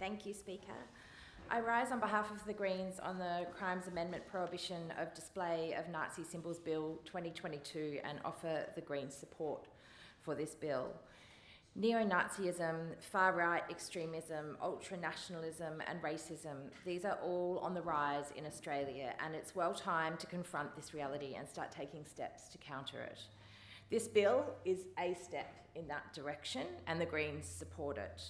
Thank you, Speaker. I rise on behalf of the Greens on the Crimes Amendment Prohibition of Display of Nazi Symbols Bill 2022 and offer the Greens support for this bill. Neo-Nazism, far-right extremism, ultra-nationalism and racism, these are all on the rise in Australia, and it's well time to confront this reality and start taking steps to counter it. This bill is a step in that direction, and the Greens support it.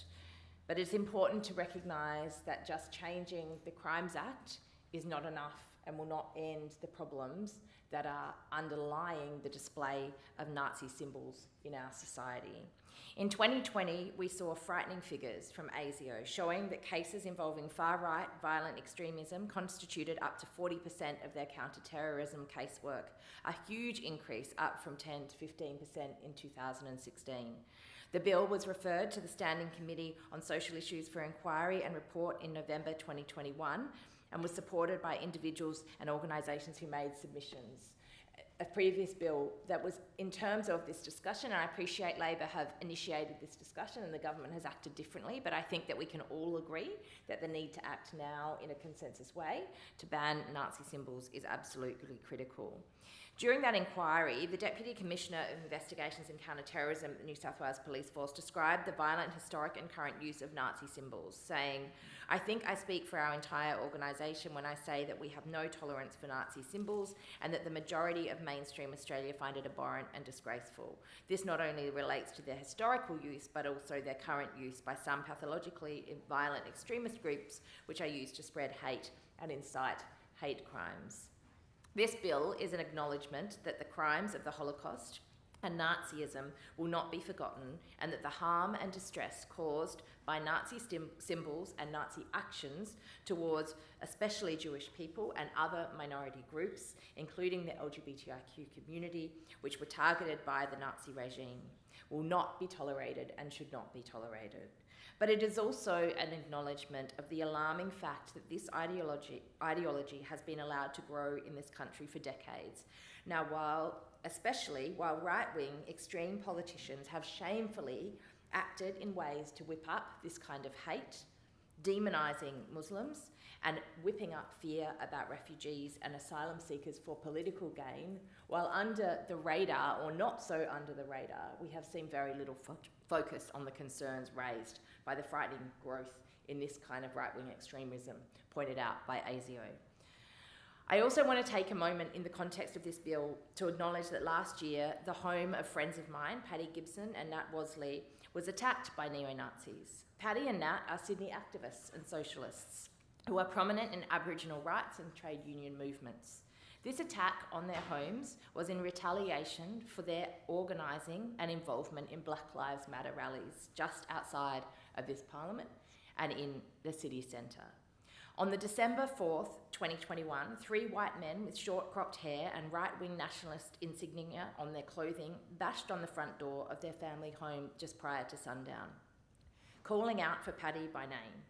But it's important to recognise that just changing the Crimes Act is not enough and will not end the problems that are underlying the display of Nazi symbols in our society. In 2020, we saw frightening figures from ASIO showing that cases involving far-right violent extremism constituted up to 40% of their counter-terrorism casework, a huge increase up from 10 to 15% in 2016. The bill was referred to the Standing Committee on Social Issues for inquiry and report in November 2021 and was supported by individuals and organisations who made submissions. A previous bill that was in terms of this discussion, and I appreciate Labor have initiated this discussion and the government has acted differently, but I think that we can all agree that the need to act now in a consensus way to ban Nazi symbols is absolutely critical. During that inquiry, the Deputy Commissioner of Investigations and Counter-Terrorism at the New South Wales Police Force described the violent, historic and current use of Nazi symbols, saying, "I think I speak for our entire organisation when I say that we have no tolerance for Nazi symbols and that the majority of mainstream Australia find it abhorrent and disgraceful. This not only relates to their historical use, but also their current use by some pathologically violent extremist groups which are used to spread hate and incite hate crimes." This bill is an acknowledgement that the crimes of the Holocaust and Nazism will not be forgotten, and that the harm and distress caused by Nazi symbols and Nazi actions towards especially Jewish people and other minority groups, including the LGBTIQ community, which were targeted by the Nazi regime, will not be tolerated and should not be tolerated. But it is also an acknowledgement of the alarming fact that this ideology has been allowed to grow in this country for decades. Now, especially while right-wing extreme politicians have shamefully acted in ways to whip up this kind of hate, demonising Muslims and whipping up fear about refugees and asylum seekers for political gain, while under the radar, or not so under the radar, we have seen very little focus on the concerns raised by the frightening growth in this kind of right-wing extremism pointed out by ASIO. I also want to take a moment in the context of this bill to acknowledge that last year, the home of friends of mine, Paddy Gibson and Nat Wasley, was attacked by neo-Nazis. Paddy and Nat are Sydney activists and socialists who are prominent in Aboriginal rights and trade union movements. This attack on their homes was in retaliation for their organising and involvement in Black Lives Matter rallies just outside of this parliament and in the city centre. On the December 4th, 2021, 3 white men with short-cropped hair and right-wing nationalist insignia on their clothing bashed on the front door of their family home just prior to sundown, calling out for Paddy by name.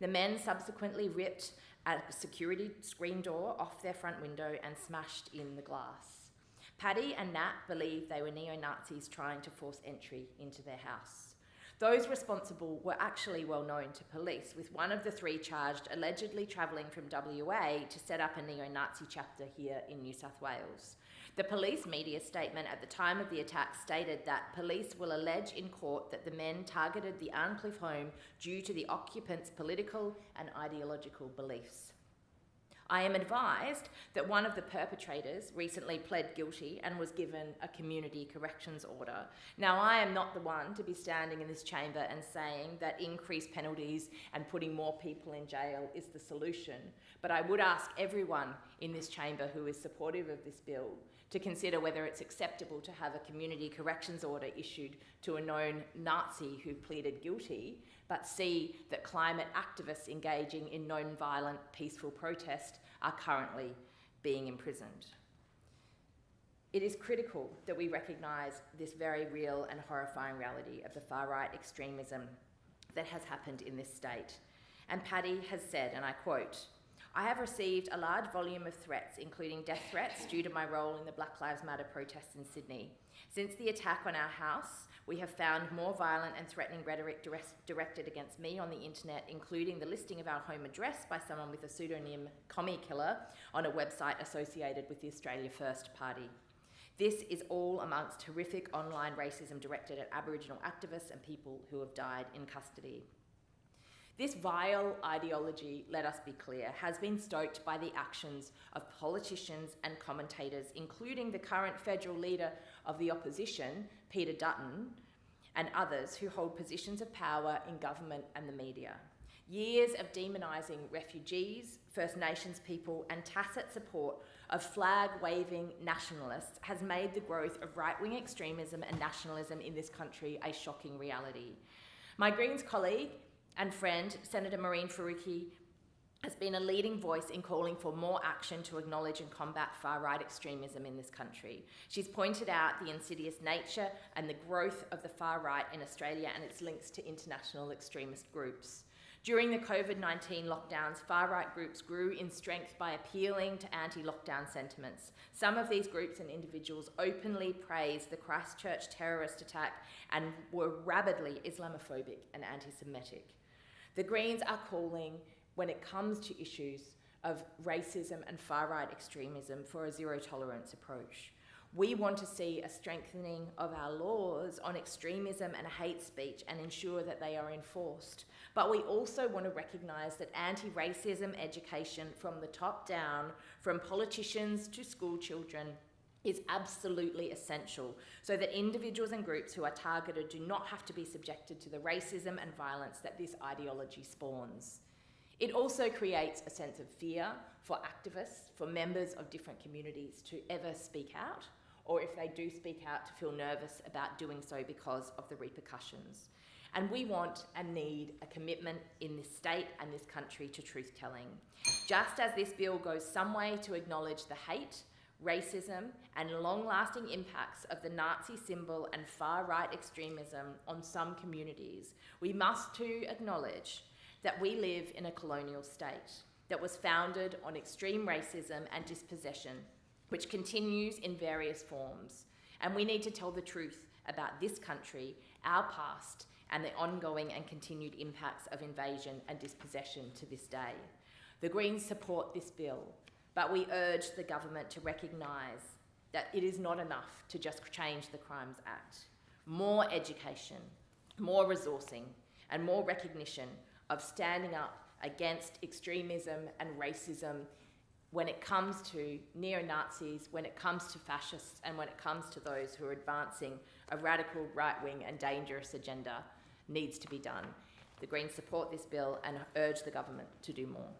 The men subsequently ripped a security screen door off their front window and smashed in the glass. Paddy and Nat believed they were neo-Nazis trying to force entry into their house. Those responsible were actually well known to police, with one of the 3 charged allegedly travelling from WA to set up a neo-Nazi chapter here in New South Wales. The police media statement at the time of the attack stated that police will allege in court that the men targeted the Arncliffe home due to the occupants' political and ideological beliefs. I am advised that one of the perpetrators recently pled guilty and was given a community corrections order. Now, I am not the one to be standing in this chamber and saying that increased penalties and putting more people in jail is the solution, but I would ask everyone in this chamber who is supportive of this bill to consider whether it's acceptable to have a community corrections order issued to a known Nazi who pleaded guilty, but see that climate activists engaging in non-violent, peaceful protest are currently being imprisoned. It is critical that we recognise this very real and horrifying reality of the far-right extremism that has happened in this state. And Paddy has said, and I quote, I have received a large volume of threats, including death threats due to my role in the Black Lives Matter protests in Sydney. Since the attack on our house, we have found more violent and threatening rhetoric directed against me on the internet, including the listing of our home address by someone with a pseudonym Commie Killer on a website associated with the Australia First Party. This is all amongst horrific online racism directed at Aboriginal activists and people who have died in custody. This vile ideology, let us be clear, has been stoked by the actions of politicians and commentators, including the current federal leader of the opposition, Peter Dutton, and others who hold positions of power in government and the media. Years of demonising refugees, First Nations people, and tacit support of flag-waving nationalists has made the growth of right-wing extremism and nationalism in this country a shocking reality. My Greens colleague and friend, Senator Mehreen Faruqi, has been a leading voice in calling for more action to acknowledge and combat far-right extremism in this country. She's pointed out the insidious nature and the growth of the far-right in Australia and its links to international extremist groups. During the COVID-19 lockdowns, far-right groups grew in strength by appealing to anti-lockdown sentiments. Some of these groups and individuals openly praised the Christchurch terrorist attack and were rabidly Islamophobic and anti-Semitic. The Greens are calling, when it comes to issues of racism and far-right extremism, for a zero-tolerance approach. We want to see a strengthening of our laws on extremism and hate speech and ensure that they are enforced. But we also want to recognise that anti-racism education from the top down, from politicians to school children, is absolutely essential so that individuals and groups who are targeted do not have to be subjected to the racism and violence that this ideology spawns. It also creates a sense of fear for activists, for members of different communities to ever speak out, or if they do speak out, to feel nervous about doing so because of the repercussions. And we want and need a commitment in this state and this country to truth-telling. Just as this bill goes some way to acknowledge the hate, racism, and long-lasting impacts of the Nazi symbol and far-right extremism on some communities, we must too acknowledge that we live in a colonial state that was founded on extreme racism and dispossession, which continues in various forms. And we need to tell the truth about this country, our past, and the ongoing and continued impacts of invasion and dispossession to this day. The Greens support this bill, but we urge the government to recognise that it is not enough to just change the Crimes Act. More education, more resourcing, and more recognition of standing up against extremism and racism when it comes to neo-Nazis, when it comes to fascists, and when it comes to those who are advancing a radical right-wing and dangerous agenda needs to be done. The Greens support this bill and urge the government to do more.